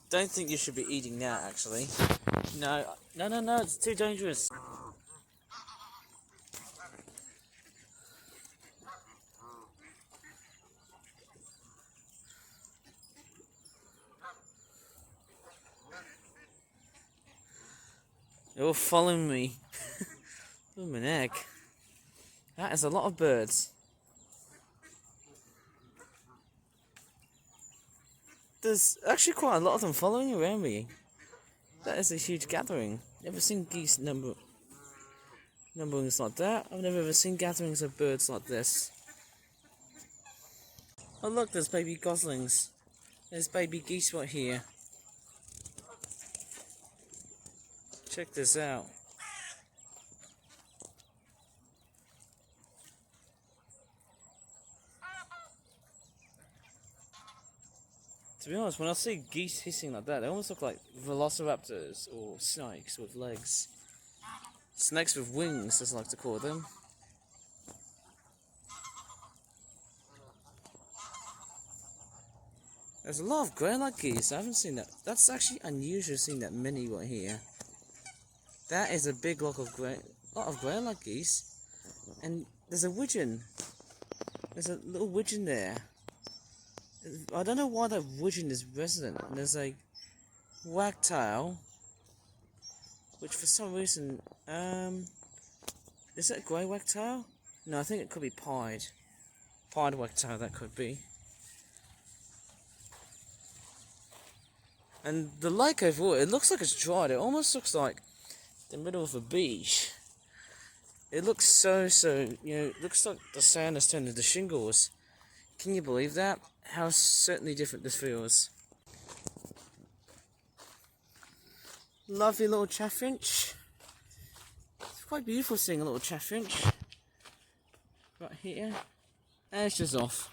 don't think you should be eating that, actually. No, it's too dangerous. They're all following me. Oh, my neck. That is a lot of birds. There's actually quite a lot of them following around me. That is a huge gathering. Never seen geese numberings like that. I've never ever seen gatherings of birds like this. Oh look, there's baby goslings. There's baby geese right here. Check this out. To be honest, when I see geese hissing like that, they almost look like velociraptors or snakes with legs. Snakes with wings, as I like to call them. There's a lot of grey-like geese. I haven't seen that. That's actually unusual seeing that many right here. That is a big lot of grey-like geese. And there's a widgeon. There's a little widgeon there. I don't know why that widgeon is resident. And there's a wagtail, which for some reason, is that a grey wagtail? No, I think it could be pied. Pied wagtail, that could be. And the lake overall, it looks like it's dried. It almost looks like the middle of a beach. It looks so, it looks like the sand has turned into shingles. Can you believe that? How certainly different this feels. Lovely little chaffinch. It's quite beautiful seeing a little chaffinch right here. And it's just off.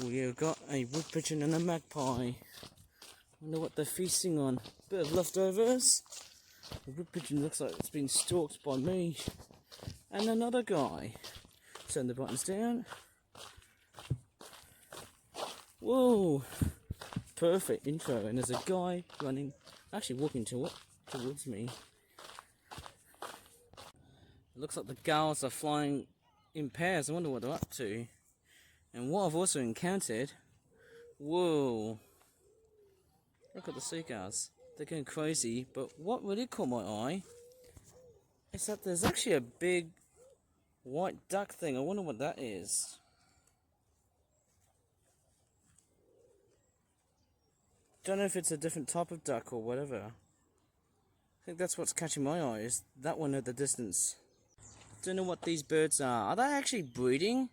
We've got a wood pigeon and a magpie. Wonder what they're feasting on. Bit of leftovers. The wood pigeon looks like it's been stalked by me and another guy. Turn the buttons down. Whoa! Perfect intro. And there's a guy running, actually walking towards me. It looks like the gulls are flying in pairs. I wonder what they're up to. And what I've also encountered, whoa, look at the seagulls. They're going crazy, but what really caught my eye Is that there's actually a big white duck thing. I wonder what that is. Don't know if it's a different type of duck or whatever. I think that's what's catching my eye, is that one at the distance. Don't know what these birds are. Are they actually breeding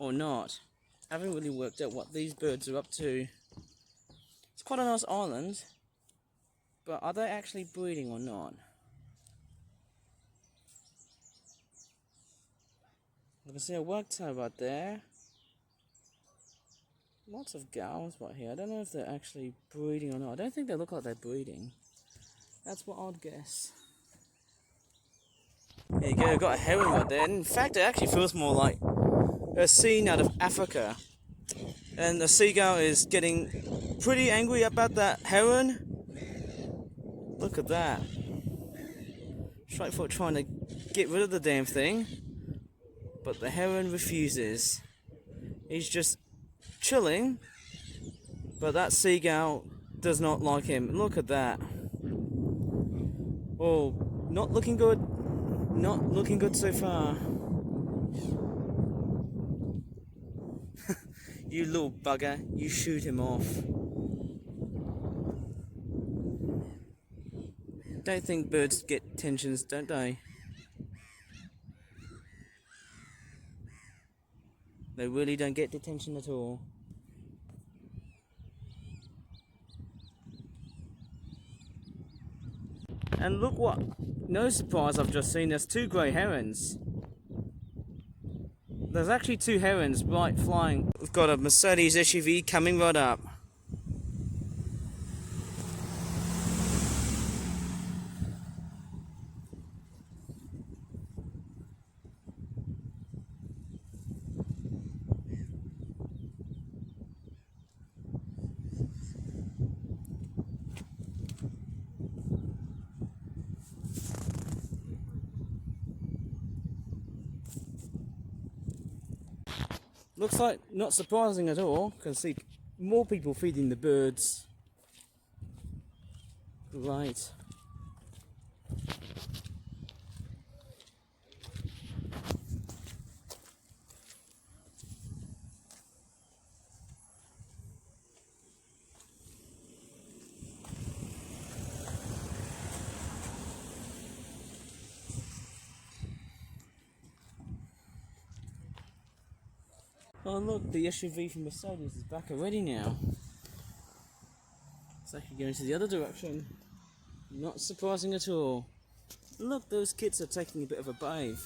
or not? I haven't really worked out what these birds are up to. It's quite a nice island, but are they actually breeding or not? I can see a wagtail right there. Lots of gulls right here. I don't know if they're actually breeding or not. I don't think they look like they're breeding. That's what I'd guess. There you go, got a heron right there. In fact, it actually feels more like a scene out of Africa. And the seagull is getting pretty angry about that heron. Look at that. Straight for trying to get rid of the damn thing. But the heron refuses. He's just chilling. But that seagull does not like him. Look at that. Oh, not looking good. Not looking good so far. You little bugger, you shoot him off. Don't think birds get tensions, don't they? They really don't get detention at all. And look what, no surprise I've just seen, there's two grey herons. There's actually two herons right flying. We've got a Mercedes SUV coming right up. Looks like, not surprising at all, can see more people feeding the birds. Right. Oh look, the SUV from Mercedes is back already now. It's actually going to the other direction. Not surprising at all. Look, those kids are taking a bit of a bathe.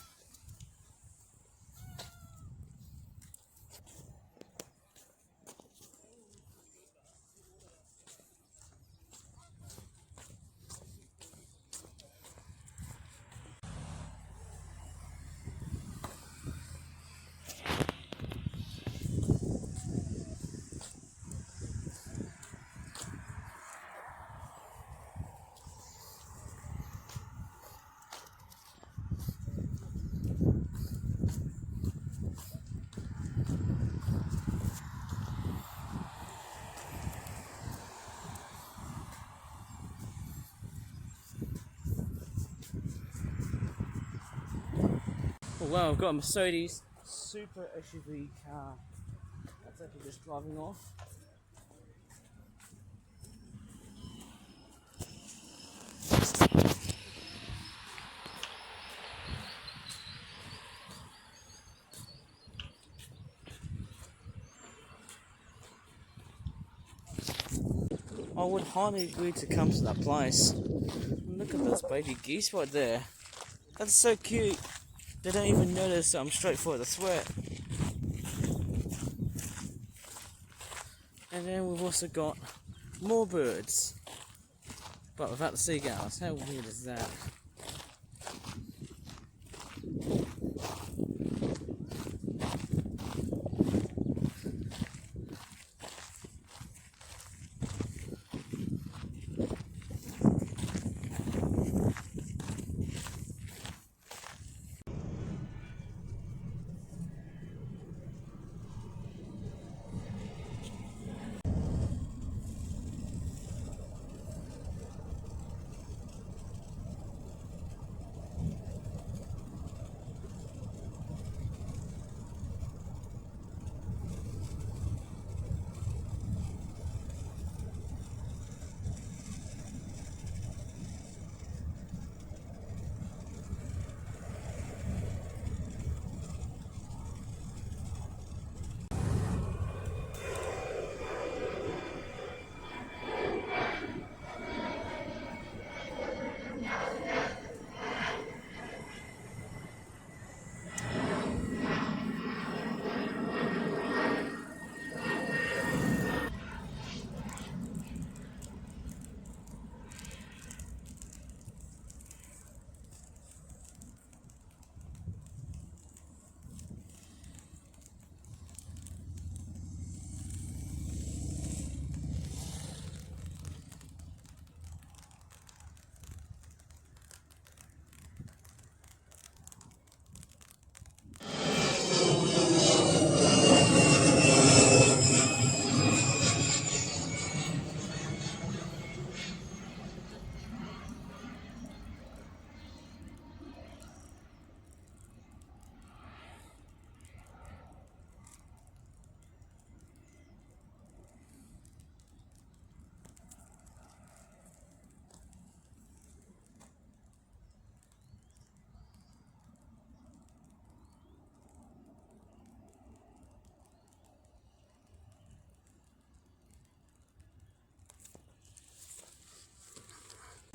Oh wow, I've got a Mercedes super SUV car. That's actually just driving off. I would highly agree to come to that place. Look at those baby geese right there. That's so cute. They don't even notice I'm straight for the threat. And then we've also got more birds. But without the seagulls. How weird is that?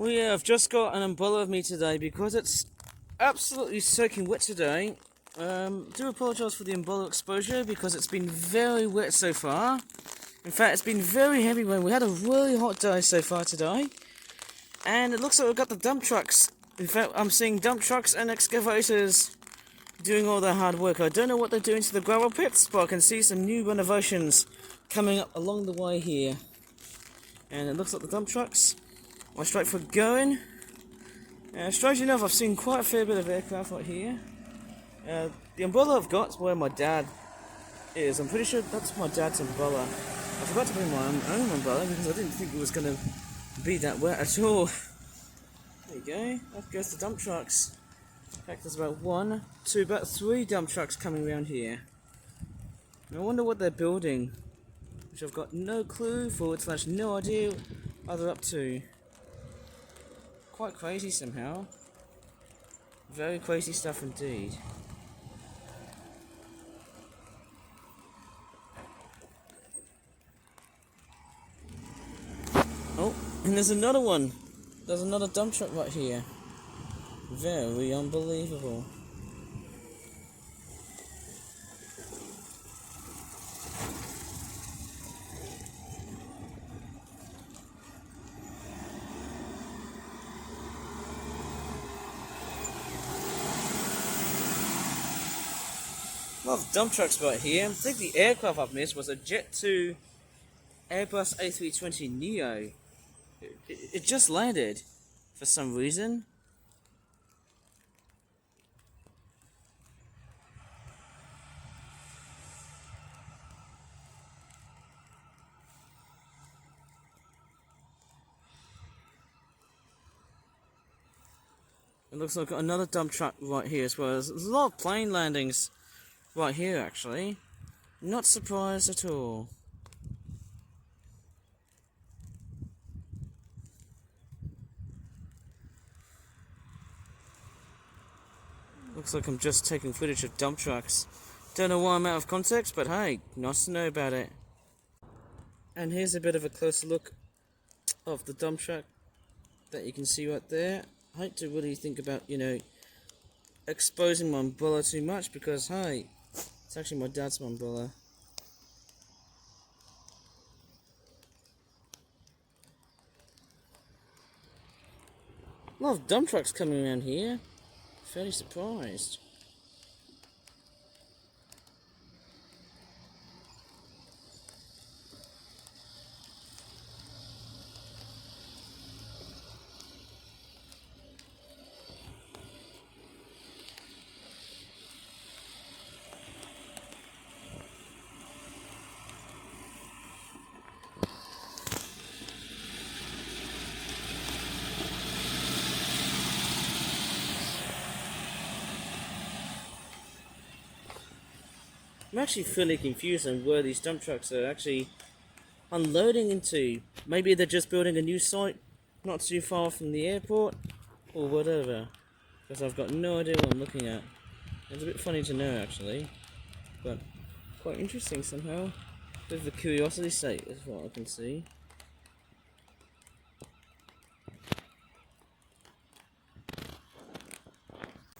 Well, yeah, I've just got an umbrella with me today because it's absolutely soaking wet today. Do apologise for the umbrella exposure because it's been very wet so far. In fact, it's been very heavy rain. We had a really hot day so far today. And it looks like we've got the dump trucks. In fact, I'm seeing dump trucks and excavators doing all their hard work. I don't know what they're doing to the gravel pits, but I can see some new renovations coming up along the way here. And it looks like the dump trucks are straight for going. Strange enough, I've seen quite a fair bit of aircraft right here. The umbrella I've got is where my dad is. I'm pretty sure that's my dad's umbrella. I forgot to bring my own umbrella because I didn't think it was going to be that wet at all. There you go, off goes the dump trucks. In fact, there's about one, two, about three dump trucks coming around here. And I wonder what they're building, which I've got no clue / no idea what they're up to. Quite crazy somehow. Very crazy stuff indeed. Oh, and there's another one. There's another dump truck right here. Very unbelievable. A lot of dump trucks right here. I think the aircraft I've missed was a Jet 2 Airbus A320neo. It just landed for some reason. It looks like another dump truck right here as well. There's a lot of plane landings right here actually. Not surprised at all. Looks like I'm just taking footage of dump trucks. Don't know why I'm out of context, but hey, nice to know about it. And here's a bit of a closer look of the dump truck that you can see right there. I hate to really think about, exposing my umbrella too much because, hey, it's actually my dad's umbrella. A lot of dump trucks coming around here. Fairly surprised. I'm actually fairly confused on where these dump trucks are actually unloading into. Maybe they're just building a new site not too far from the airport or whatever, because I've got no idea what I'm looking at. It's a bit funny to know actually, but quite interesting somehow. Bit of a curiosity sake is what I can see.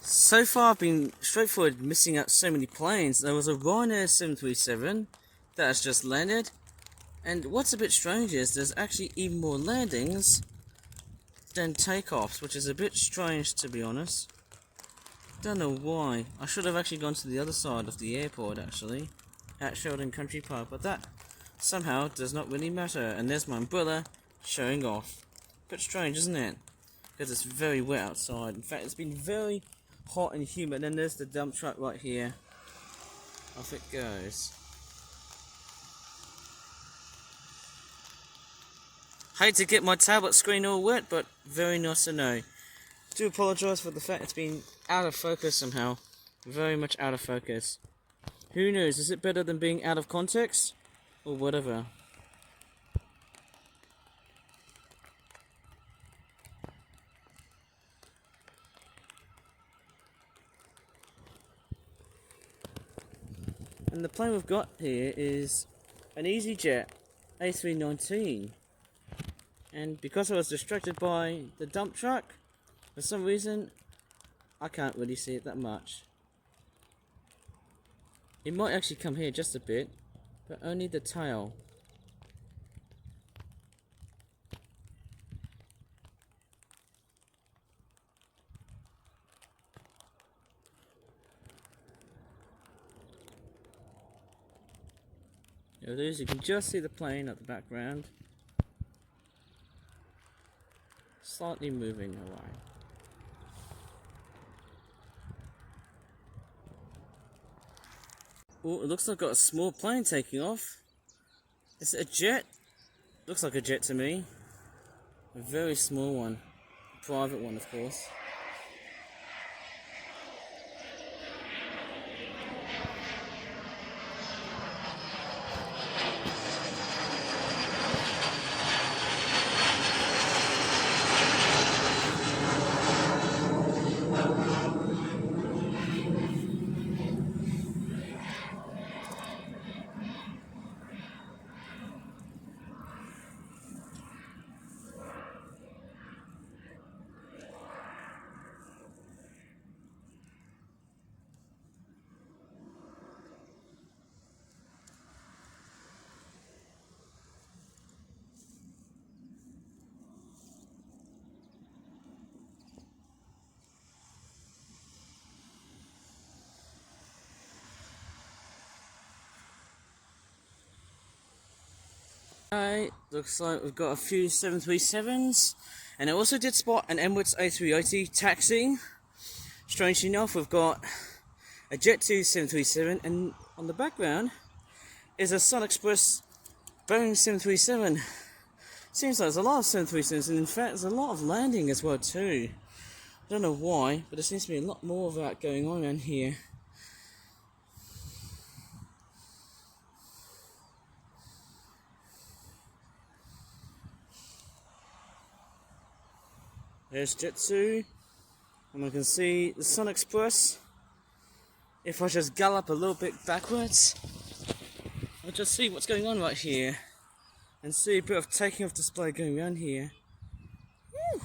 So far I've been straightforward missing out so many planes. There was a Ryanair 737 that has just landed, and what's a bit strange is there's actually even more landings than takeoffs, which is a bit strange to be honest. Don't know why. I should have actually gone to the other side of the airport actually, at Sheldon Country Park, but that somehow does not really matter. And there's my umbrella showing off. Bit strange, isn't it? Because it's very wet outside. In fact, it's been very hot and humid. And there's the dump truck right here. Off it goes. Hate to get my tablet screen all wet, but very nice to know. Do apologise for the fact it's been out of focus somehow. Very much out of focus. Who knows, is it better than being out of context? Or whatever. And the plane we've got here is an EasyJet A319. And because I was distracted by the dump truck, for some reason, I can't really see it that much. It might actually come here just a bit, but only the tail. There it is, you can just see the plane at the background. Slightly moving away. Oh, it looks like I've got a small plane taking off. Is it a jet? Looks like a jet to me. A very small one. A private one, of course. Alright, looks like we've got a few 737s, and I also did spot an Emirates A380 taxiing. Strangely enough, we've got a Jet 2 737, and on the background is a Sun Express Boeing 737. Seems like there's a lot of 737s, and in fact there's a lot of landing as well too. I don't know why, but there seems to be a lot more of that going on around here. There's Jet 2, and I can see the Sun Express. If I just gallop a little bit backwards, I'll just see what's going on right here, and see a bit of taking off display going around here. Woo.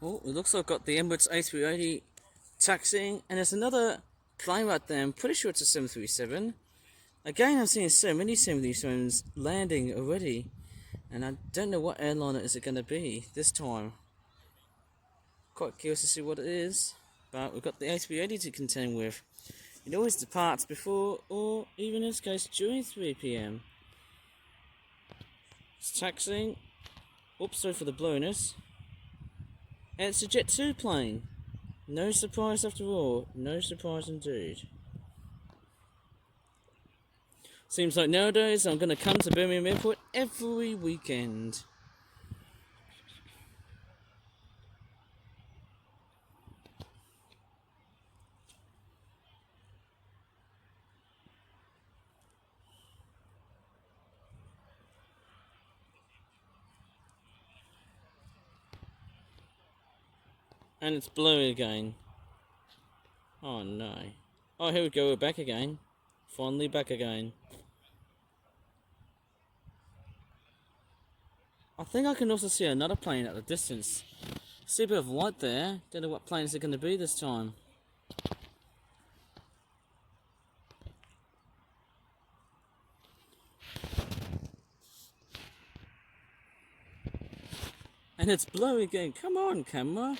Oh, it looks like I've got the Emirates A380 taxiing, and there's another plane right there. I'm pretty sure it's a 737. Again, I'm seeing so many 737s landing already, and I don't know what airline it is going to be this time. Quite curious to see what it is, but we've got the A380 to contend with. It always departs before, or even in this case during 3 p.m. It's taxiing. Oops, sorry for the blurriness. And it's a Jet 2 plane. No surprise after all. No surprise indeed. Seems like nowadays I'm going to come to Birmingham Airport every weekend. And it's blurry again. Oh no. Oh, here we go, we're back again. Finally back again. I think I can also see another plane at the distance. See a bit of light there. Don't know what plane is it going to be this time. And it's blurry again. Come on, camera.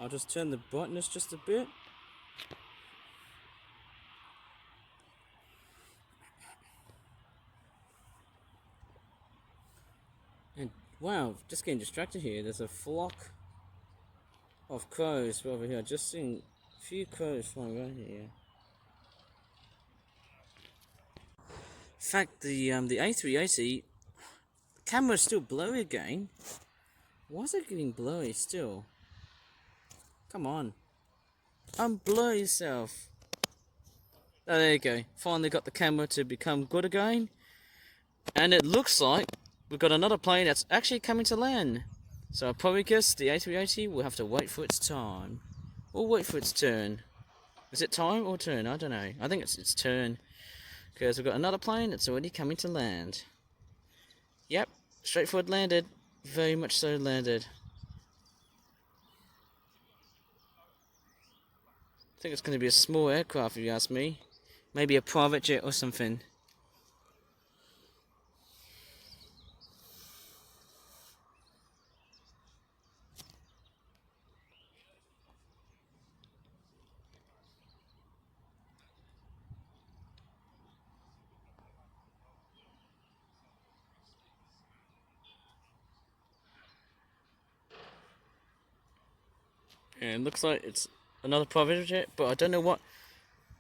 I'll just turn the brightness just a bit. And wow, just getting distracted here. There's a flock of crows over here. Just seeing a few crows flying around here. In fact, the A380 camera's still blurry again. Why is it getting blurry still? Come on. Unblur yourself. Oh, there you go. Finally got the camera to become good again. And it looks like we've got another plane that's actually coming to land. So I probably guess the A380 will have to wait for its time. Or wait for its turn. Is it time or turn? I don't know. I think it's its turn. Because we've got another plane that's already coming to land. Yep. Straightforward landed. Very much so landed. I think it's going to be a small aircraft if you ask me. Maybe a private jet or something. And it looks like it's another private jet, but I don't know what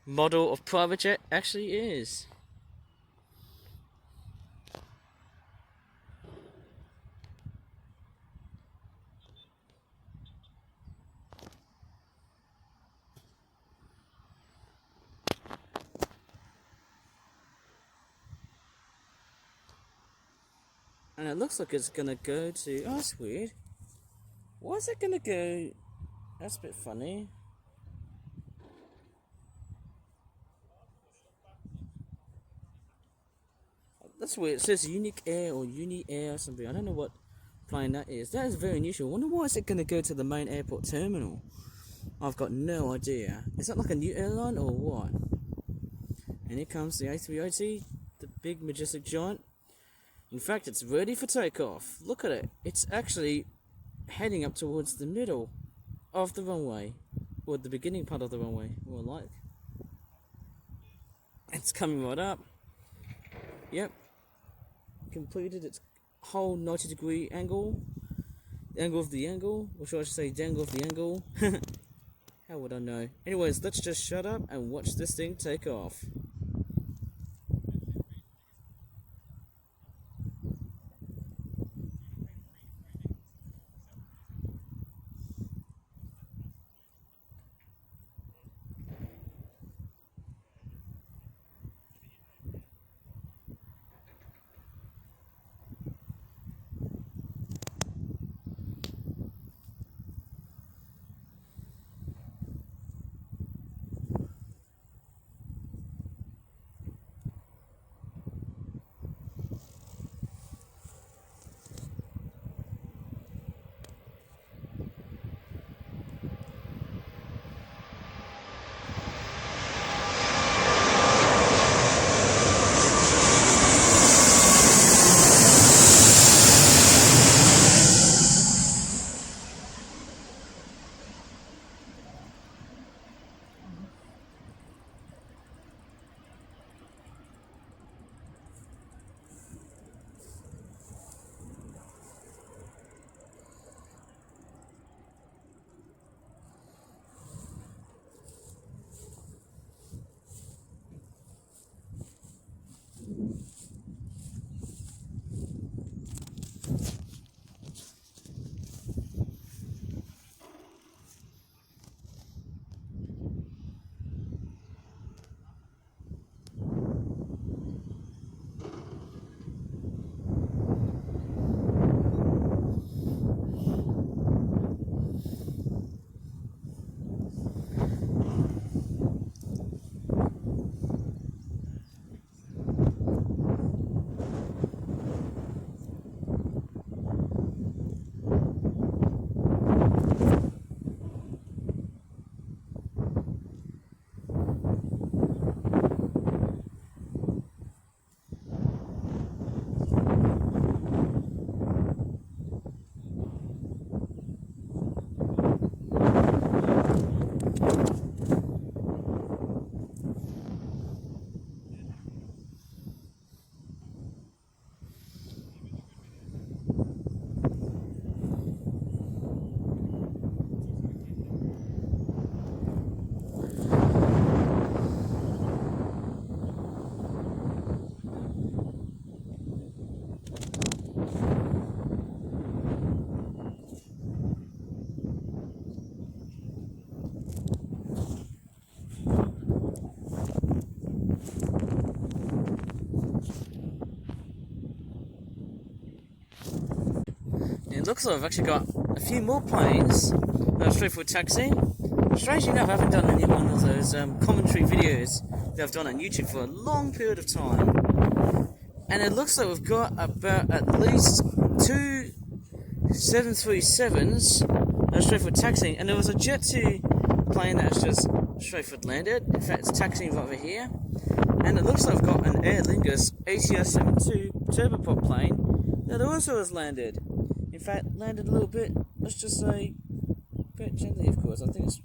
model of private jet actually is. And it looks like it's gonna go to... Oh, that's weird. Why is it gonna go... That's a bit funny. That's weird. It says Unique Air or Uni Air or something. I don't know what plane that is. That is very unusual. I wonder why is it going to go to the main airport terminal? I've got no idea. Is that like a new airline or what? And here comes the A380, the big majestic giant. In fact, it's ready for takeoff. Look at it. It's actually heading up towards the middle of the runway. Or the beginning part of the runway, more like. It's coming right up. Yep. Completed its whole 90-degree angle. The angle of the angle. Or should I say the angle of the angle? How would I know? Anyways, let's just shut up and watch this thing take off. it looks like I've actually got a few more planes that are straightforward taxiing. Strangely enough, I haven't done any one of those commentary videos that I've done on YouTube for a long period of time. And it looks like we've got about at least 2 737s that are straightforward taxiing. And there was a Jet 2 plane that's just straightforward landed. In fact, it's taxiing right over here. And it looks like I've got an Aer Lingus ATR-72 turboprop plane that also has landed. In fact, landed a little bit, let's just say, a bit gently, of course. I think it's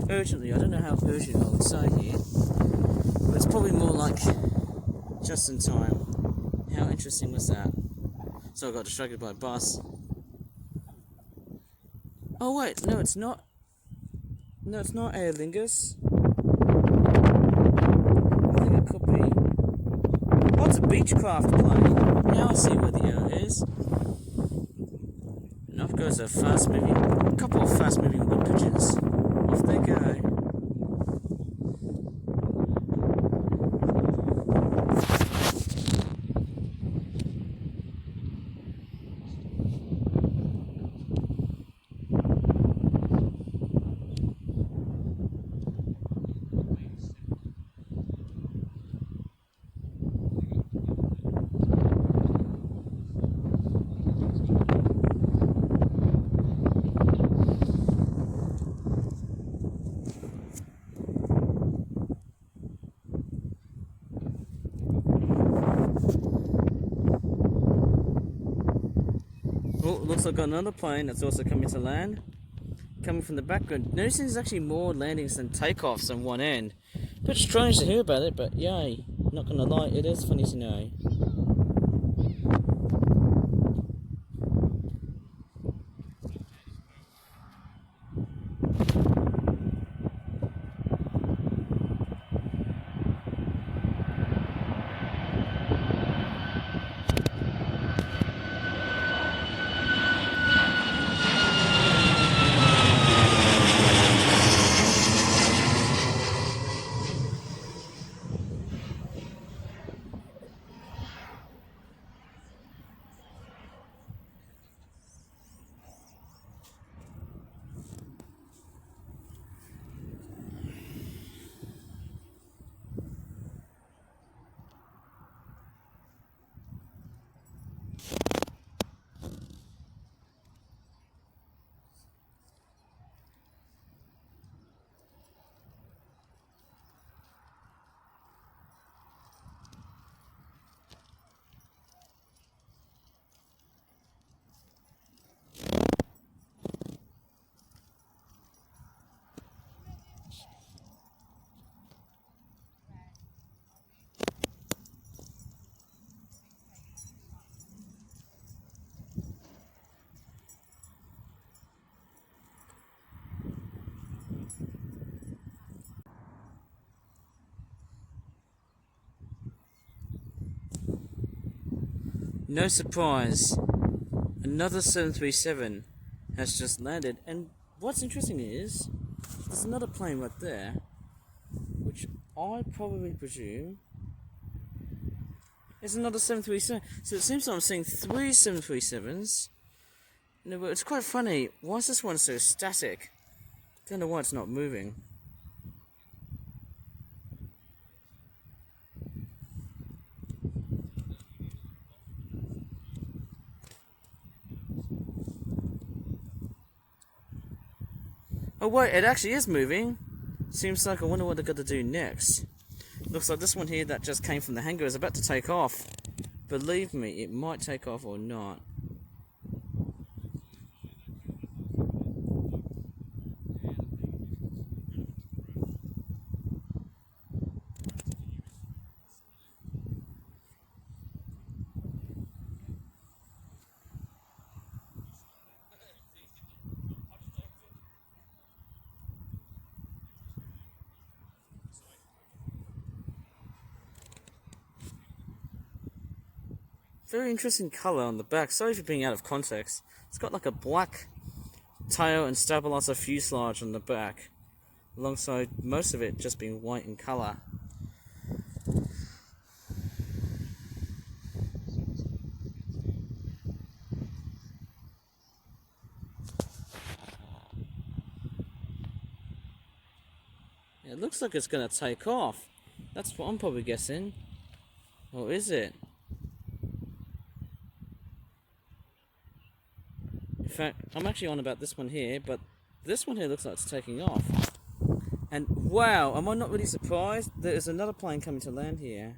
urgently. I don't know how urgent I would say here, but it's probably more like just in time. How interesting was that? So I got distracted by a bus. Oh wait, no, it's not. No, it's not Aer Lingus. I think it could be. Oh, it's a Beechcraft plane. Now I see where the error is. And off goes a couple of fast-moving wood pigeons. Off they go. Oh, looks like I've got another plane that's also coming to land. Coming from the background. Noticing there's actually more landings than takeoffs on one end. Bit strange to hear about it, but yay. Not gonna lie, it is funny to know. No surprise, another 737 has just landed, and what's interesting is, there's another plane right there, which I probably presume is another 737. So it seems like I'm seeing 3 737s. No, but it's quite funny. Why is this one so static? Don't know why it's not moving. Oh wait, it actually is moving. Seems like I wonder what they're going to do next. Looks like this one here that just came from the hangar is about to take off. Believe me, it might take off or not. Very interesting colour on the back. Sorry for being out of context. It's got like a black tail and stabilizer fuselage on the back, alongside most of it just being white in colour. It looks like it's gonna take off. That's what I'm probably guessing. Or is it? In fact, I'm actually on about this one here, but this one here looks like it's taking off. And wow, am I not really surprised? There is another plane coming to land here.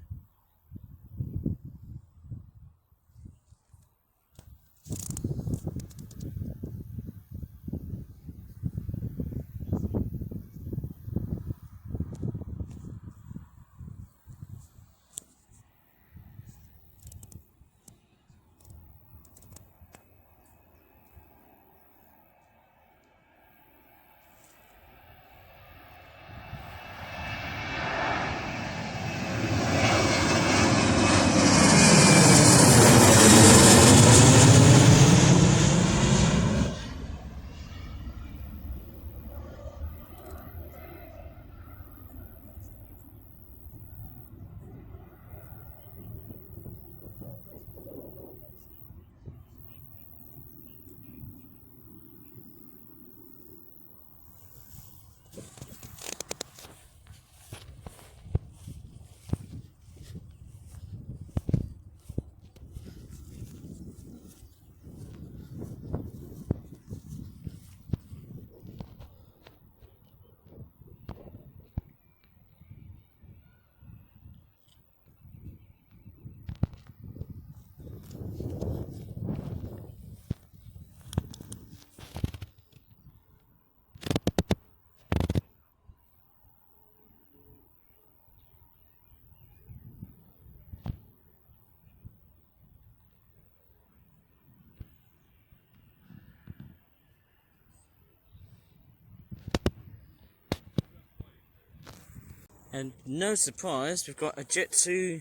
And no surprise, we've got a Jet 2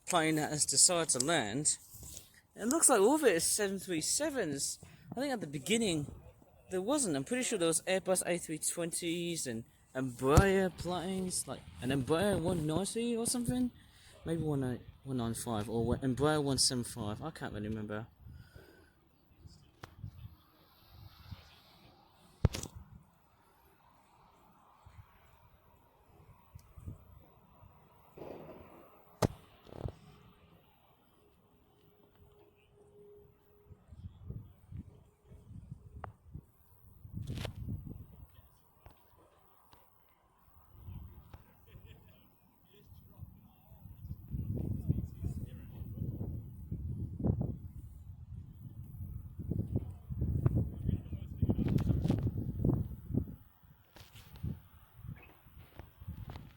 plane that has decided to land. It looks like all of it is 737s. I think at the beginning there wasn't. I'm pretty sure there was Airbus A320s and Embraer planes, like an Embraer 190 or something. Maybe 195 or Embraer 175. I can't really remember.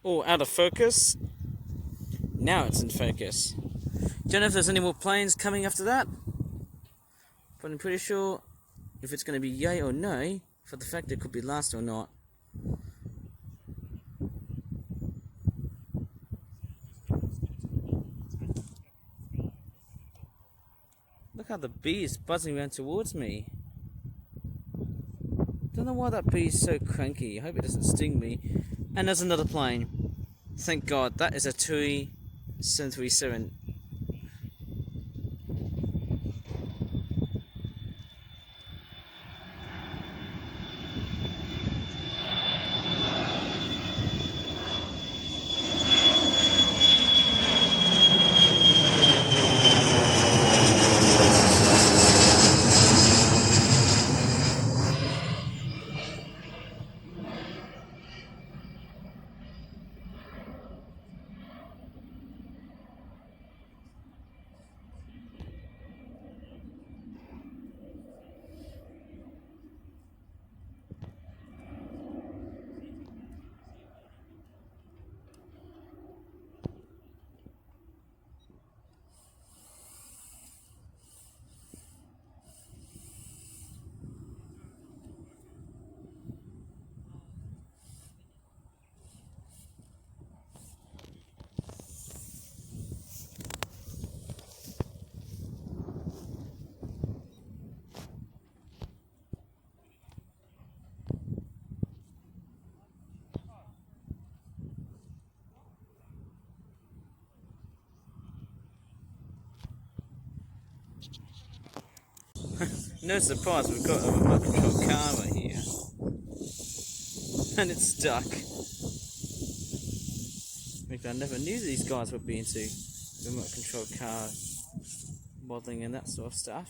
Oh, out of focus. Now it's in focus. Don't know if there's any more planes coming after that, but I'm pretty sure if it's going to be yay or nay for the fact it could be last or not. Look how the bee is buzzing around towards me. Don't know why that bee is so cranky. I hope it doesn't sting me. And there's another plane. Thank God, that is a TUI 737. No surprise, we've got a remote control car right here. And it's stuck. I never knew these guys would be into remote control car modelling and that sort of stuff.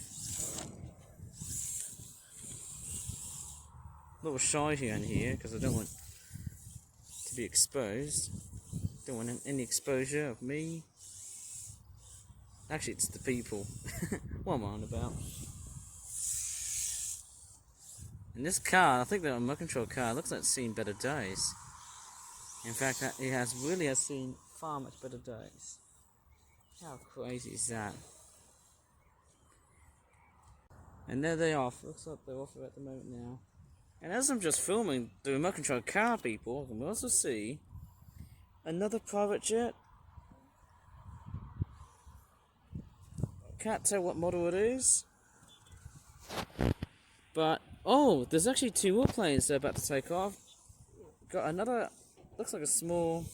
A little shy here and here because I don't want to be exposed. Don't want any exposure of me. Actually, it's the people. What am I on about? And this car, I think the remote control car, looks like it's seen better days. In fact, it really has seen far much better days. How crazy is that? And there they are. Looks like they're off at the moment now. And as I'm just filming the remote control car, people, I can also see another private jet. Can't tell what model it is. But, oh, there's actually two more planes that are about to take off. Got another, looks like a small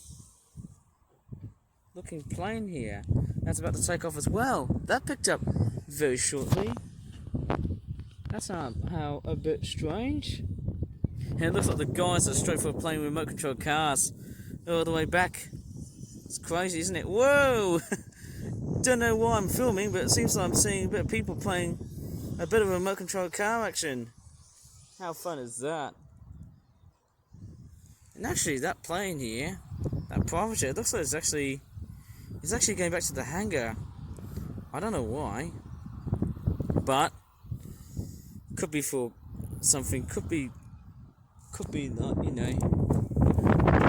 looking plane here. That's about to take off as well. That picked up very shortly. That's how a bit strange. And it looks like the guys are straight for a plane with remote control cars all the way back. It's crazy, isn't it? Whoa! Don't know why I'm filming, but it seems like I'm seeing a bit of people playing a bit of remote control car action. How fun is that? And actually, that plane here, that private jet, it looks like it's actually going back to the hangar. I don't know why, but could be for something. Could be like, you know,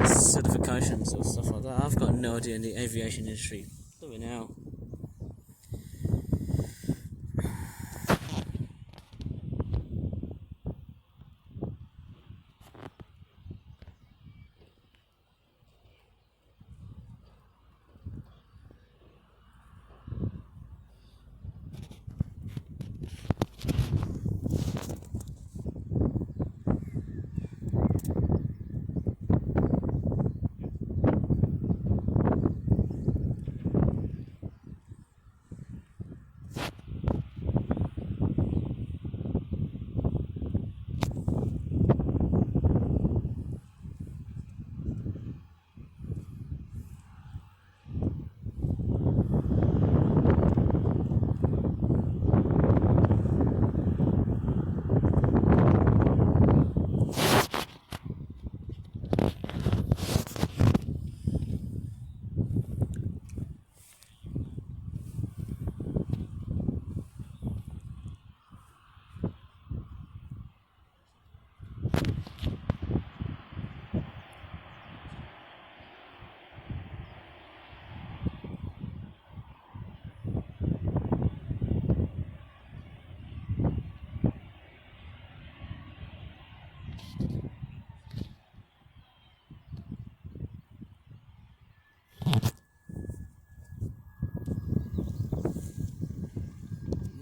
certifications or stuff like that. I've got no idea in the aviation industry. Look at now.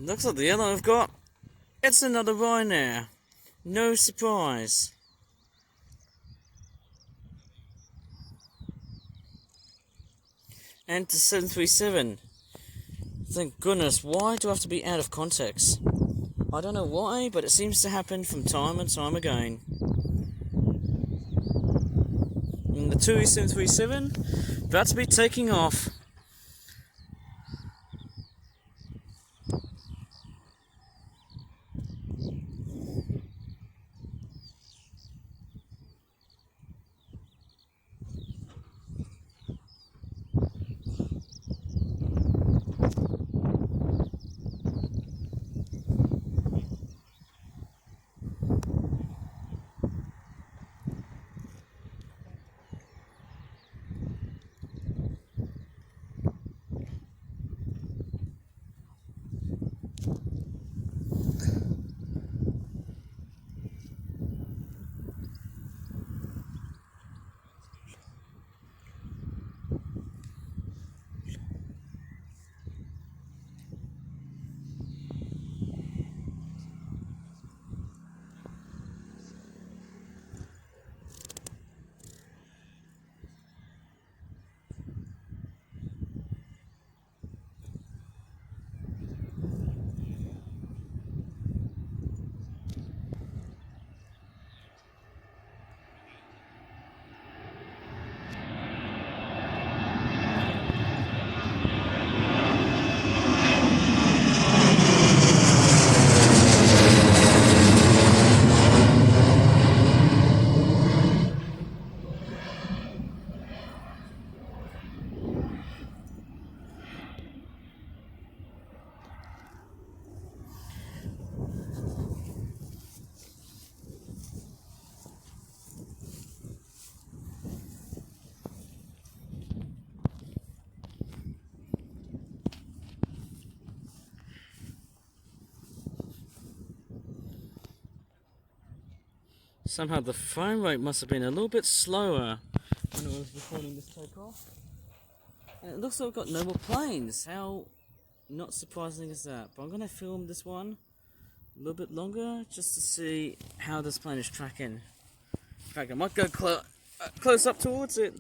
Looks like the other I've got. It's another Ryanair. No surprise. And to 737. Thank goodness. Why do I have to be out of context? I don't know why, but it seems to happen from time and time again. And the 737 about to be taking off. Somehow the frame rate must have been a little bit slower when I was recording this takeoff. And it looks like we've got no more planes. How not surprising is that? But I'm going to film this one a little bit longer just to see how this plane is tracking. In fact, I might go close up towards it.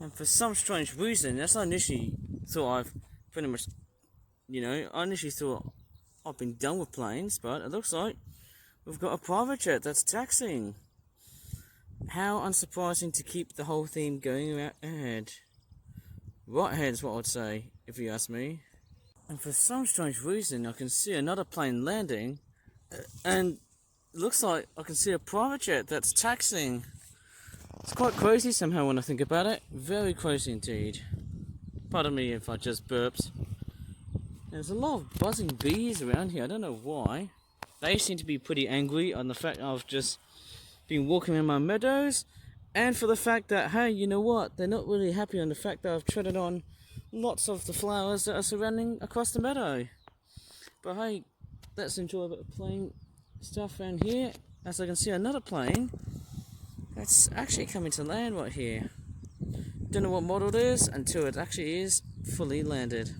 And for some strange reason, that's I initially thought I've pretty much, I initially thought I've been done with planes, but it looks like we've got a private jet that's taxiing. How unsurprising to keep the whole theme going ahead. Right ahead is what I'd say, if you ask me. And for some strange reason, I can see another plane landing, and it looks like I can see a private jet that's taxiing. It's quite crazy somehow when I think about it. Very crazy indeed. Pardon me if I just burped. There's a lot of buzzing bees around here. I don't know why. They seem to be pretty angry on the fact I've just been walking in my meadows. And for the fact that, hey, you know what? They're not really happy on the fact that I've treaded on lots of the flowers that are surrounding across the meadow. But hey, let's enjoy a bit of plane stuff around here. As I can see another plane that's actually coming to land right here. Don't know what model it is until it actually is fully landed.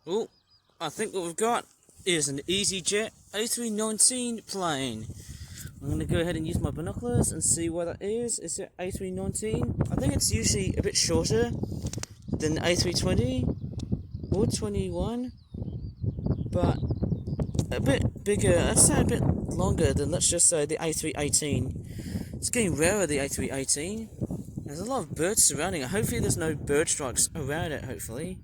Oh, I think what we've got is an EasyJet A319 plane. I'm going to go ahead and use my binoculars and see what that is. Is it A319? I think it's usually a bit shorter than A320 or 21, but a bit bigger, I'd say a bit longer than, let's just say, the A318. It's getting rarer, the A318. There's a lot of birds surrounding it. Hopefully there's no bird strikes around it, hopefully.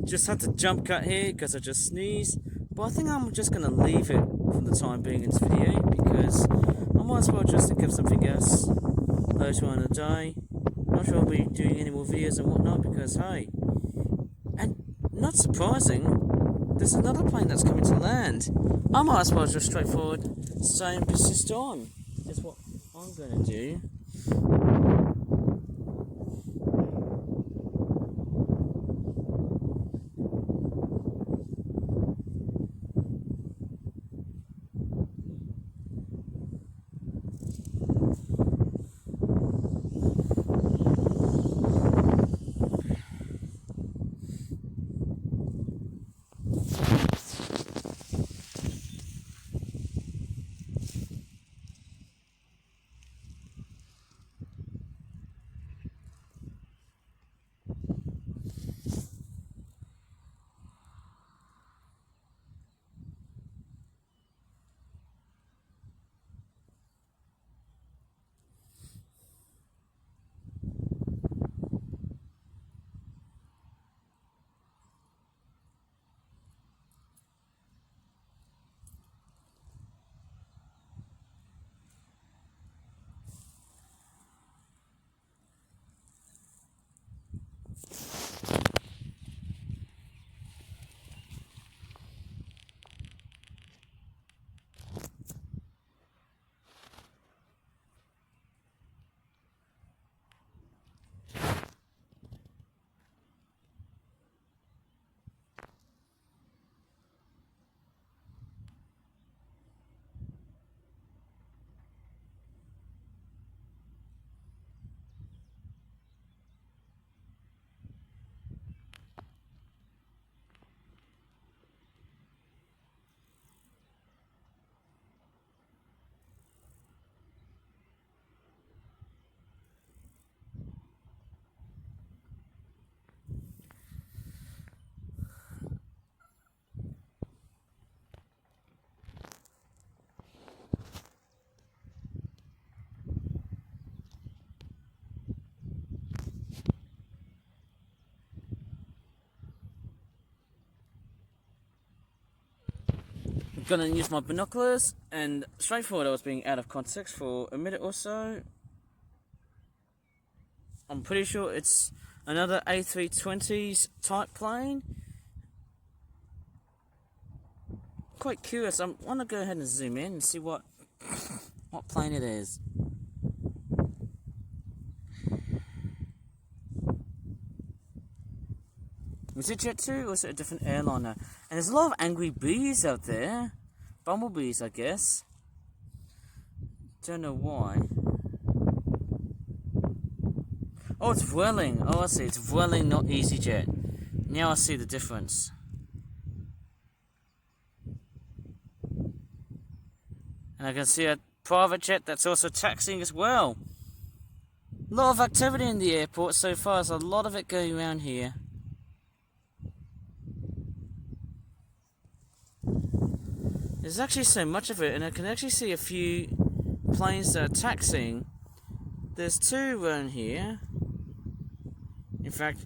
Just had to jump cut here because I just sneezed, but I think I'm just going to leave it for the time being in this video because I might as well just think of something else later on in the day. Not sure I'll be doing any more videos and whatnot because, hey, and not surprising, there's another plane that's coming to land. I might as well just straightforward stay and persist on, is what I'm going to do. Gonna use my binoculars, and straightforward I was being out of context for a minute or so. I'm pretty sure it's another A320s type plane. Quite curious. I want to go ahead and zoom in and see what plane it is. Is it Jet2 or is it a different airliner? And there's a lot of angry bees out there. Bumblebees, I guess. Don't know why. Oh, it's Vueling. Oh, I see. It's Vueling, not EasyJet. Now I see the difference. And I can see a private jet that's also taxiing as well. A lot of activity in the airport so far. There's a lot of it going around here. There's actually so much of it, and I can actually see a few planes that are taxiing. There's two around here. In fact,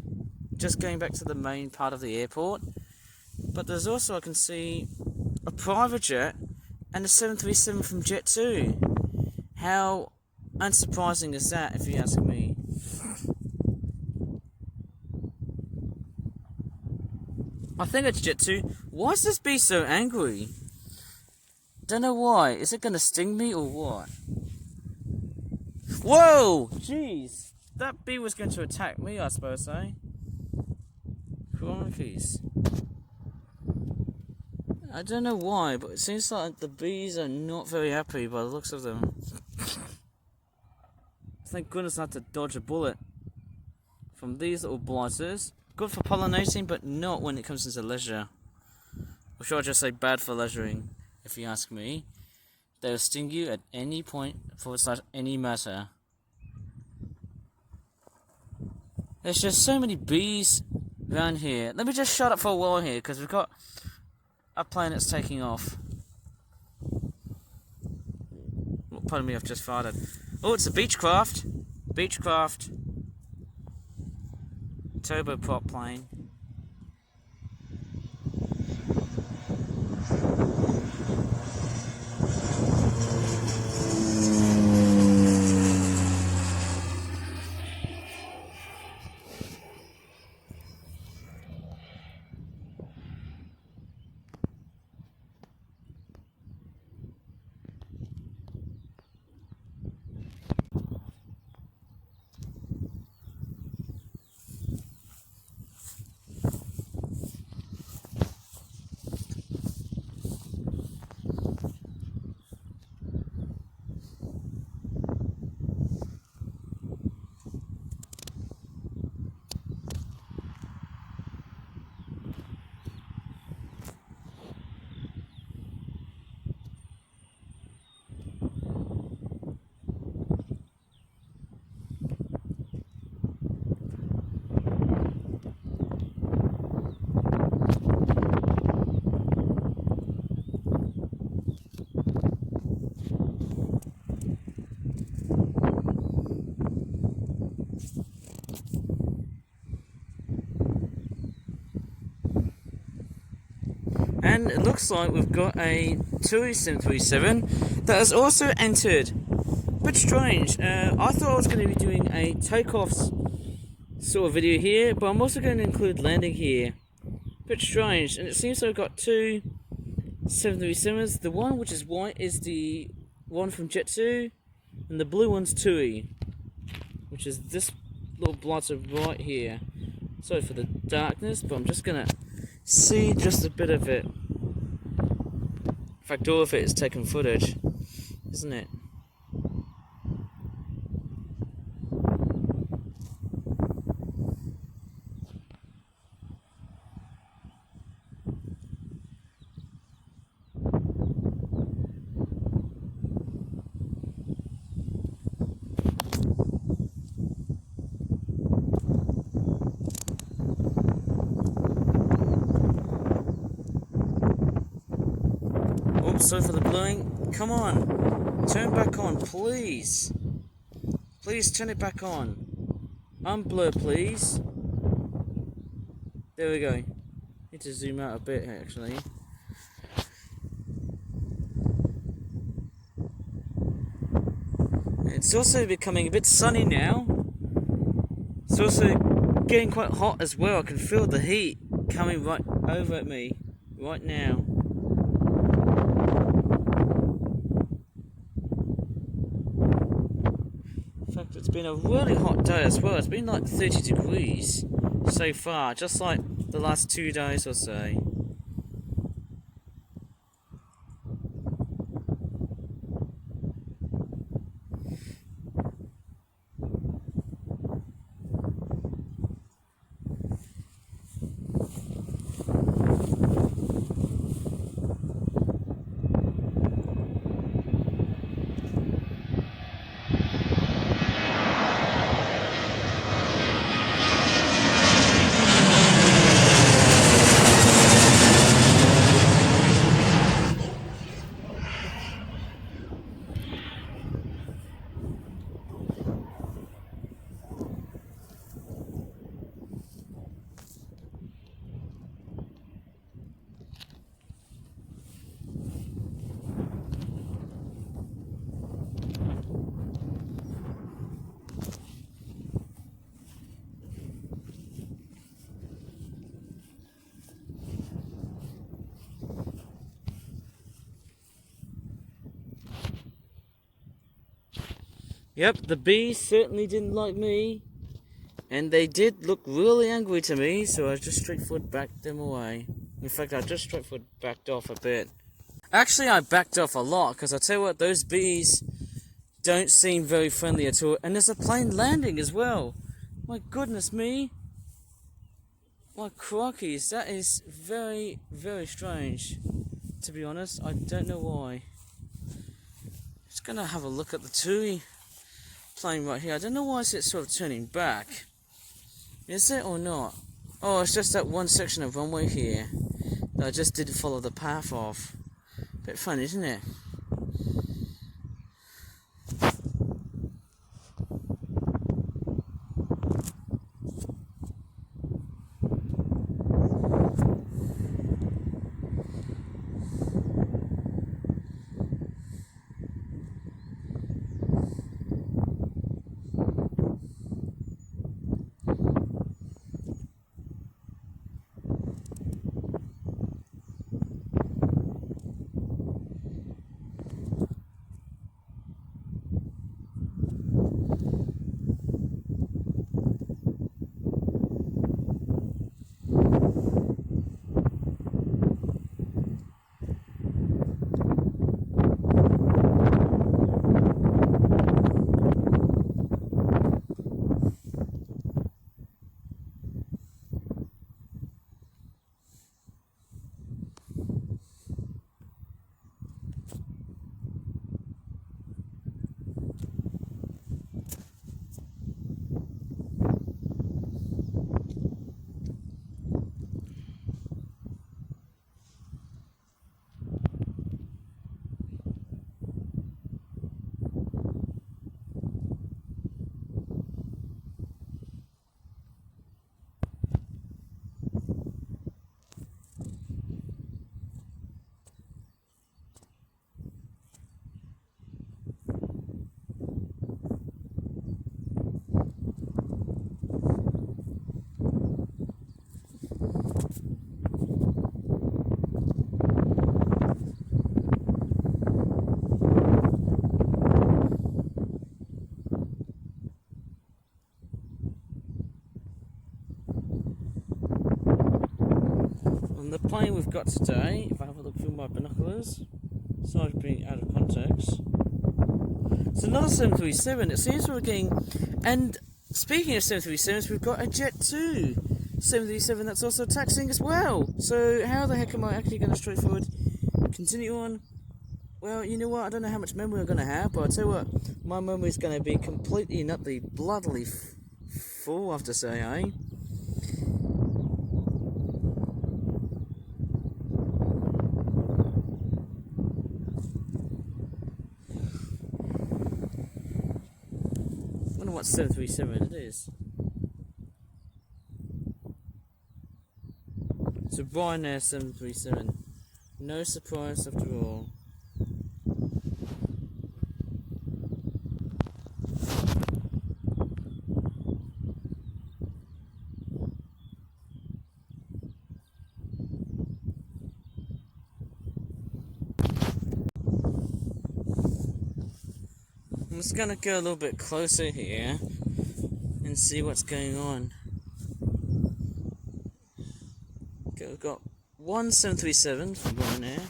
just going back to the main part of the airport. But there's also, I can see a private jet and a 737 from Jet2. How unsurprising is that, if you ask me? I think it's Jet2. Why is this bee so angry? Don't know why. Is it gonna sting me or what? Whoa! Jeez! That bee was going to attack me, I suppose, eh? Cronkies. I don't know why, but it seems like the bees are not very happy by the looks of them. Thank goodness I had to dodge a bullet from these little blighters. Good for pollinating, but not when it comes into leisure. Or should I just say bad for leisuring, if you ask me. They'll sting you at any point / any matter. There's just so many bees around here. Let me just shut up for a while here, because we've got a plane that's taking off. Oh, pardon me, I've just farted. Oh, it's a Beechcraft. Beechcraft. Turboprop plane. And it looks like we've got a 737 that has also entered. Bit strange. I thought I was going to be doing a takeoffs sort of video here, but I'm also going to include landing here. Bit strange. And it seems like I've got two 737s. The one which is white is the one from Jet2, and the blue one's TUI, which is this little blighter right here. Sorry for the darkness, but I'm just going to see just a bit of it. In fact, all of it is taken footage, isn't it? Sorry for the blowing. Come on, turn back on, please. Please turn it back on. Unblur, please. There we go. Need to zoom out a bit, actually. It's also becoming a bit sunny now. It's also getting quite hot as well. I can feel the heat coming right over at me right now. In fact, it's been a really hot day as well. It's been like 30 degrees so far, just like the last 2 days or so. Yep, the bees certainly didn't like me, and they did look really angry to me, so I just straightforward backed them away. In fact, I just straightforward backed off a bit. Actually, I backed off a lot, because I tell you what, those bees don't seem very friendly at all, and there's a plane landing as well. My goodness me. My crockies, that is very, very strange, to be honest. I don't know why. Just gonna have a look at the Tui plane right here. I don't know why it's sort of turning back. Is it or not? Oh, it's just that one section of runway here that I just didn't follow the path of. Bit fun, isn't it? On the plane we've got today, if I have a look through my binoculars, sorry for being out of context, it's another 737. It seems we're getting, and speaking of 737s, we've got a Jet 2 737 that's also taxiing as well. So how the heck am I actually going to straightforward continue on? Well, you know what, I don't know how much memory I'm going to have, but I'll tell you what, my memory is going to be completely and utterly bloodily full, I have to say, eh? I wonder what 737 it is. It's a Ryanair 737. No surprise after all. I'm just gonna go a little bit closer here and see what's going on. Okay, we've got 1737 from Ryanair.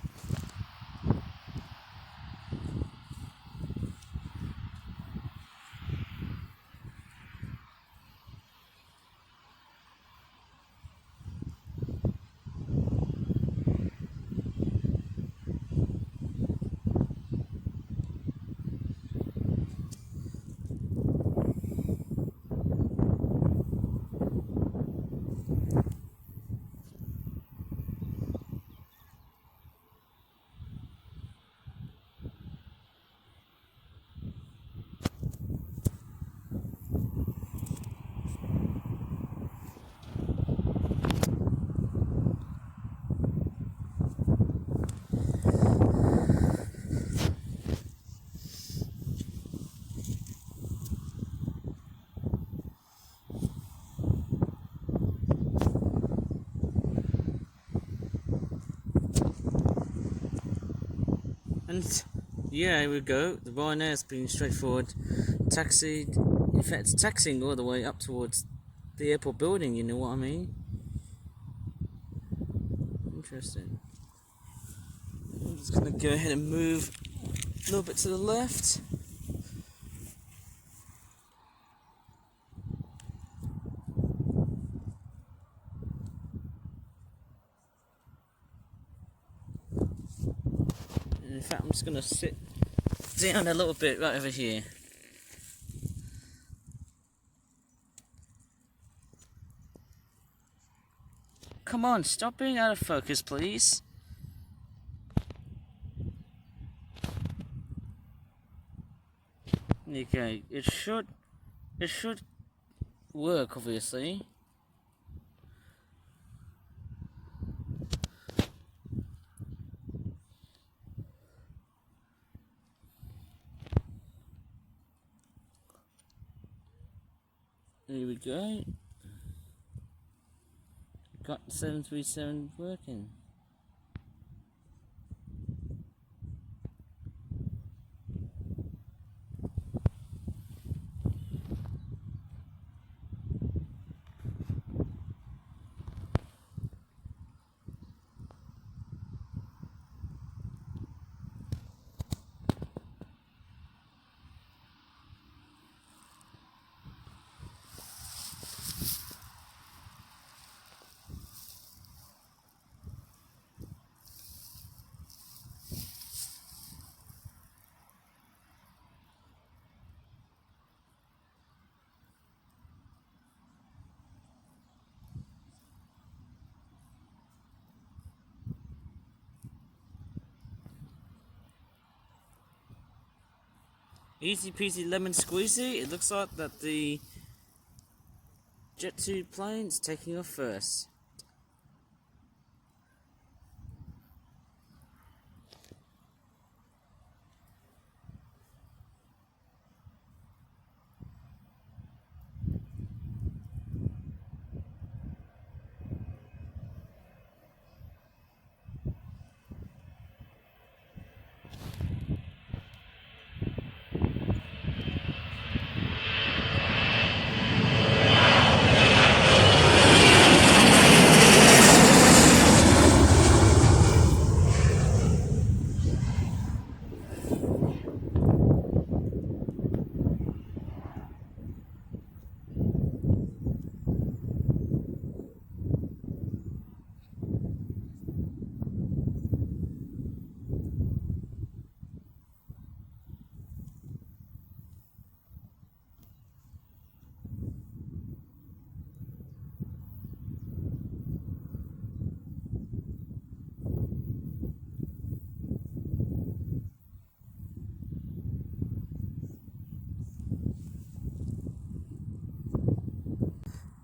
And yeah, here we go. The Ryanair's been straightforward. Taxied. In fact, it's taxiing all the way up towards the airport building, you know what I mean? Interesting. I'm just gonna go ahead and move a little bit to the left. And in fact, I'm just gonna sit down a little bit right over here. Come on, stop being out of focus, please. Okay, it should work, obviously. Here we go. Got 737 working. Easy peasy lemon squeezy. It looks like that the Jet 2 plane's taking off first.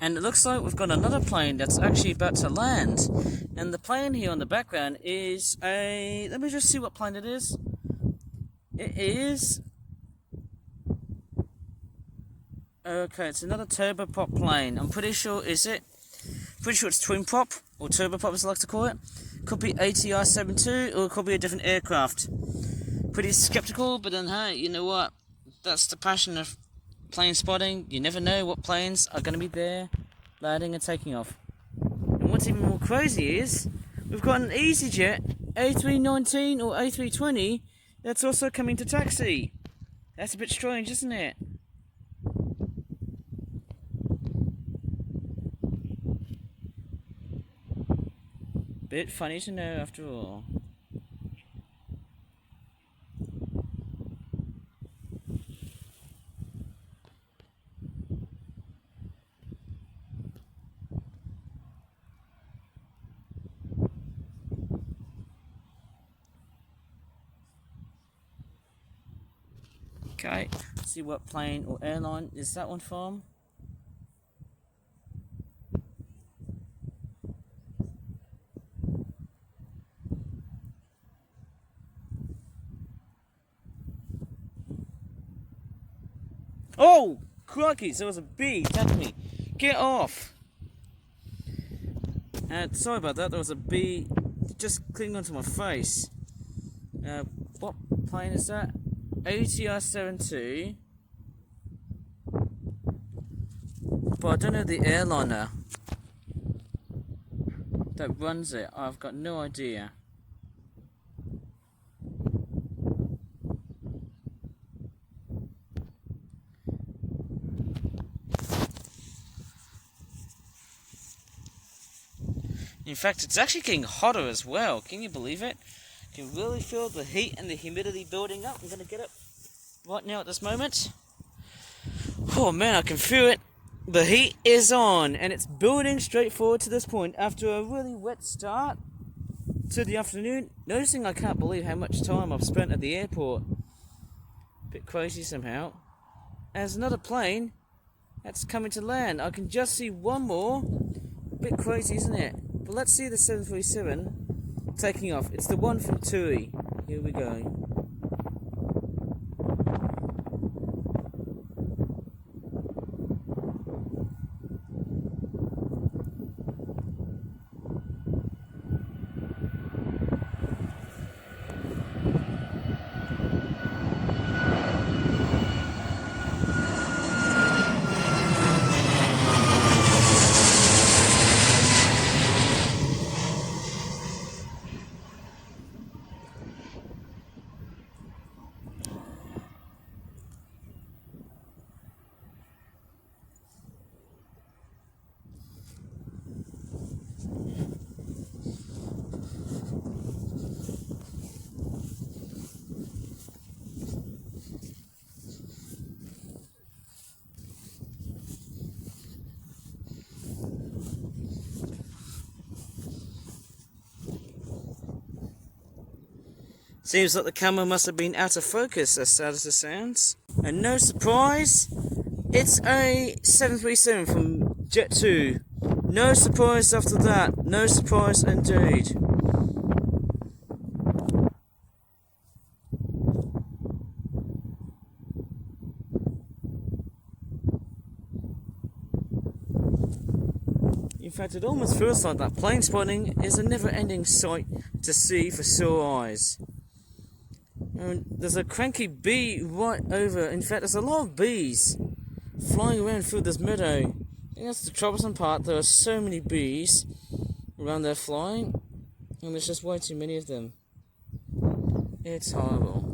And it looks like we've got another plane that's actually about to land. And the plane here on the background is a... Let me just see what plane it is. It is... Okay, it's another turboprop plane. I'm pretty sure, is it? Pretty sure it's twin prop, or turboprop as I like to call it. Could be ATR-72, or it could be a different aircraft. Pretty skeptical, but then hey, you know what? that's the passion of plane spotting. You never know what planes are going to be there, landing and taking off. And what's even more crazy is, we've got an EasyJet A319 or A320 that's also coming to taxi. That's a bit strange, isn't it? Bit funny to know after all. Okay, see what plane or airline is that one from. Oh, crikey, there was a bee attacking me. Get off! Sorry about that, there was a bee just clinging onto my face. What plane is that? ATR-72. But I don't know the airliner that runs it. I've got no idea. In fact, it's actually getting hotter as well. Can you believe it? You can really feel the heat and the humidity building up. I'm going to get it right now at this moment. Oh man, I can feel it. The heat is on and it's building straight forward to this point after a really wet start to the afternoon. Noticing I can't believe how much time I've spent at the airport. Bit crazy somehow. There's another plane that's coming to land. I can just see one more. Bit crazy, isn't it? But let's see the 737 taking off. It's the one from TUI. Here we go. Seems like the camera must have been out of focus, as sad as it sounds. And no surprise, it's a 737 from Jet2. No surprise after that, no surprise indeed. In fact, it almost feels like that plane spotting is a never-ending sight to see for sore eyes. And there's a cranky bee right over. In fact, there's a lot of bees flying around through this meadow. I think that's the troublesome part. There are so many bees around there flying, and there's just way too many of them. It's horrible.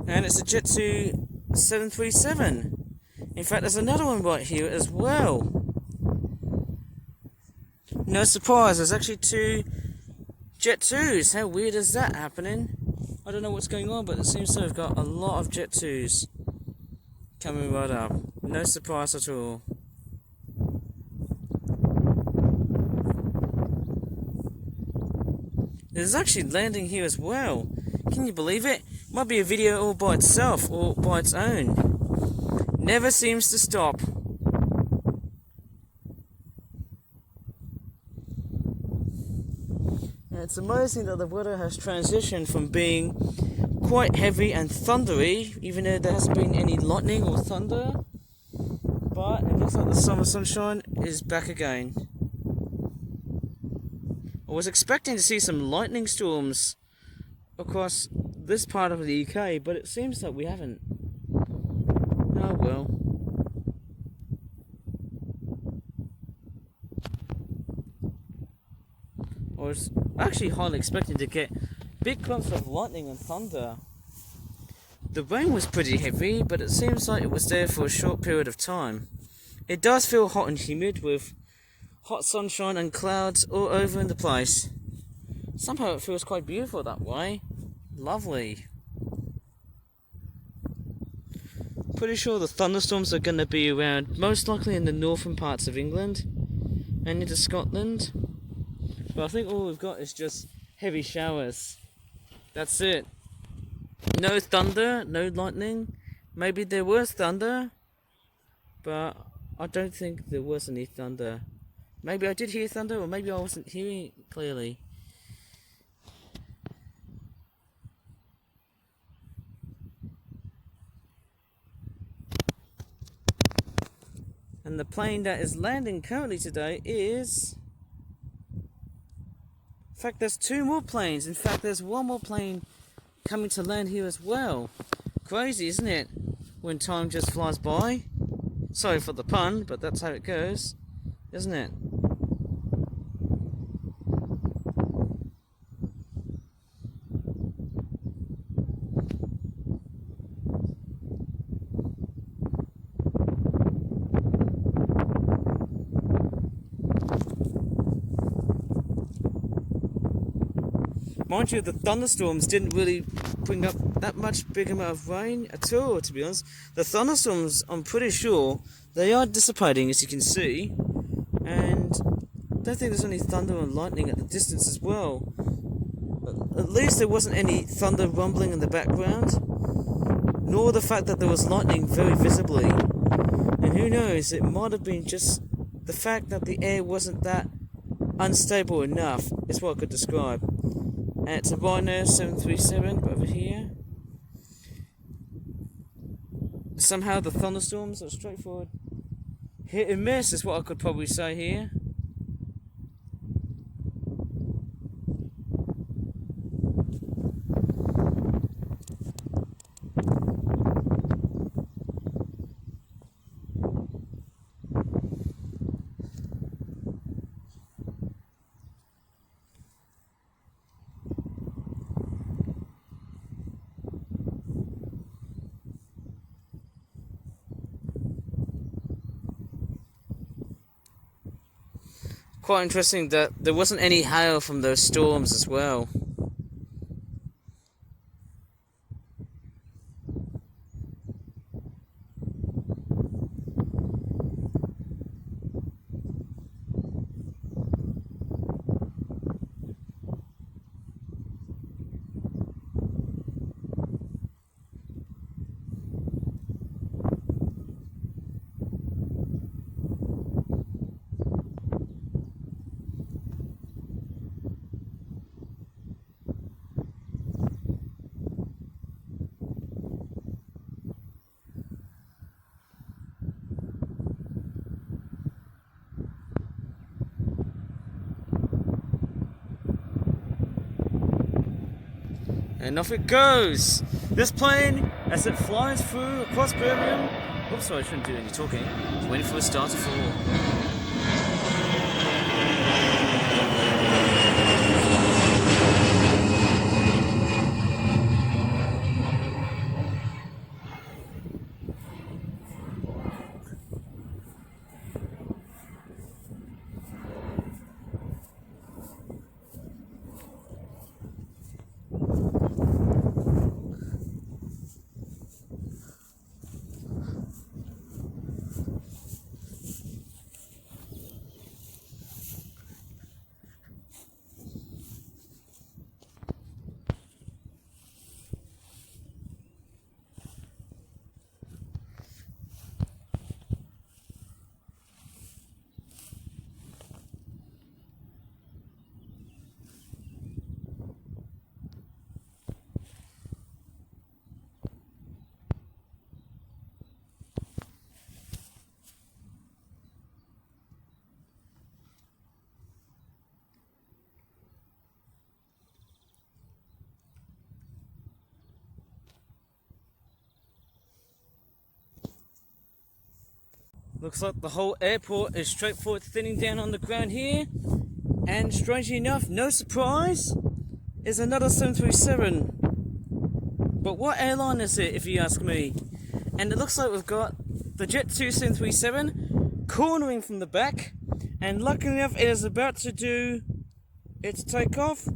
And it's a Jet2 737. In fact, there's another one right here as well. No surprise, there's actually two Jet2s. How weird is that happening? I don't know what's going on, but it seems to have got a lot of Jet2s coming right up. No surprise at all. There's actually landing here as well. Can you believe it? Might be a video all by itself or by its own. Never seems to stop. It's amazing that the weather has transitioned from being quite heavy and thundery, even though there hasn't been any lightning or thunder. But it looks like the summer sunshine is back again. I was expecting to see some lightning storms across this part of the UK, but it seems like we haven't. Oh well. I was actually highly expecting to get big clumps of lightning and thunder. The rain was pretty heavy, but it seems like it was there for a short period of time. It does feel hot and humid with hot sunshine and clouds all over in the place. Somehow it feels quite beautiful that way. Lovely. Pretty sure the thunderstorms are going to be around, most likely in the northern parts of England and into Scotland. But I think all we've got is just heavy showers. That's it. No thunder, no lightning. Maybe there was thunder, but I don't think there was any thunder. Maybe I did hear thunder, or maybe I wasn't hearing it clearly. And the plane that is landing currently today is... In fact, there's two more planes. In fact, there's one more plane coming to land here as well. Crazy, isn't it? When time just flies by. Sorry for the pun, but that's how it goes, isn't it? Mind you, the thunderstorms didn't really bring up that much big amount of rain at all, to be honest. The thunderstorms, I'm pretty sure, they are dissipating, as you can see. And I don't think there's any thunder and lightning at the distance as well. At least there wasn't any thunder rumbling in the background, nor the fact that there was lightning very visibly. And who knows, it might have been just the fact that the air wasn't that unstable enough, is what I could describe. And it's a Rhino 737 over here. Somehow the thunderstorms are straightforward. Hit and miss is what I could probably say here. Quite interesting that there wasn't any hail from those storms as well. And off it goes! This plane, as it flies through across Birmingham... Oops, sorry, I shouldn't do any talking. It's waiting for a start to fall. Looks like the whole airport is straightforward thinning down on the ground here. And strangely enough, no surprise, is another 737. But what airline is it, if you ask me? And it looks like we've got the Jet 2 737 cornering from the back. And luckily enough, it is about to do its takeoff.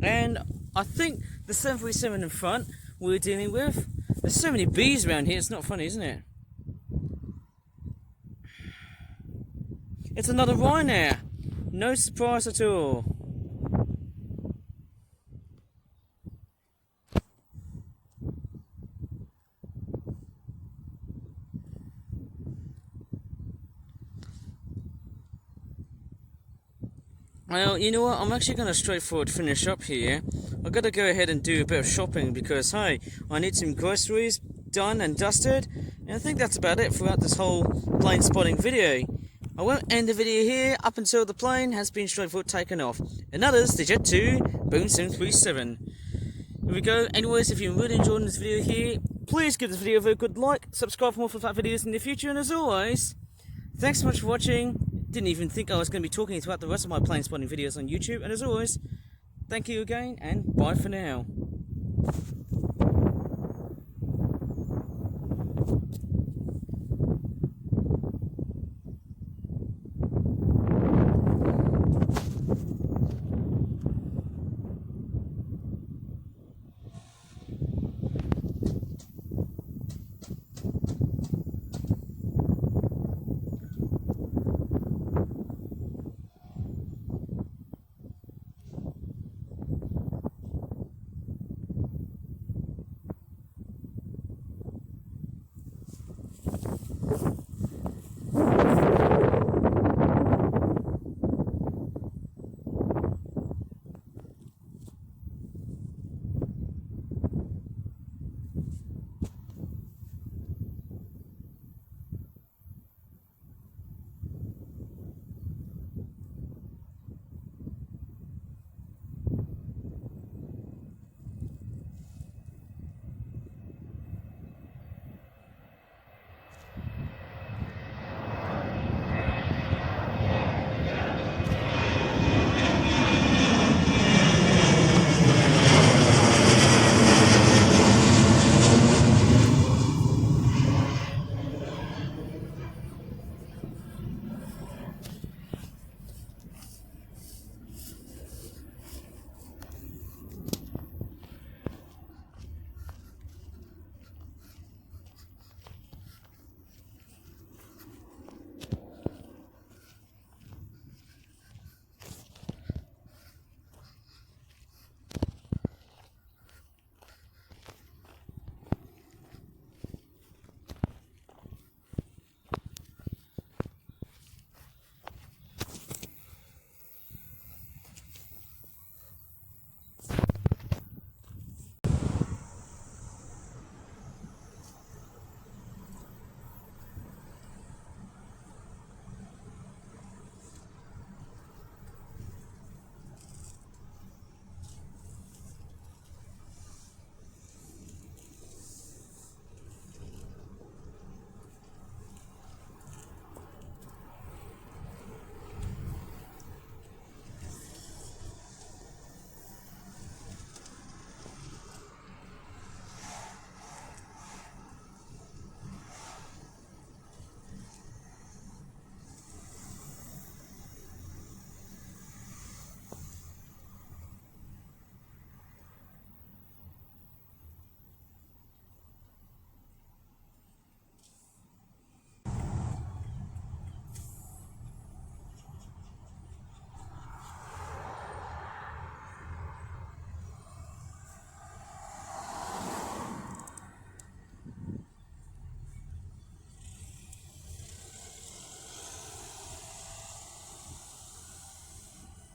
And I think the 737 in front we're dealing with. There's so many bees around here, it's not funny, isn't it? It's another Ryanair. No surprise at all. Well, you know what, I'm actually going to straightforward finish up here. I've got to go ahead and do a bit of shopping because, hey, I need some groceries done and dusted. And I think that's about it throughout this whole plane spotting video. I won't end the video here up until the plane has been straightforward taken off. And that is the Jet 2 Boeing 737. Here we go. Anyways, if you're really enjoying this video here, please give this video a very good like, subscribe for more flat videos in the future, and as always, thanks so much for watching. Didn't even think I was going to be talking throughout the rest of my plane spotting videos on YouTube, and as always, thank you again, and bye for now.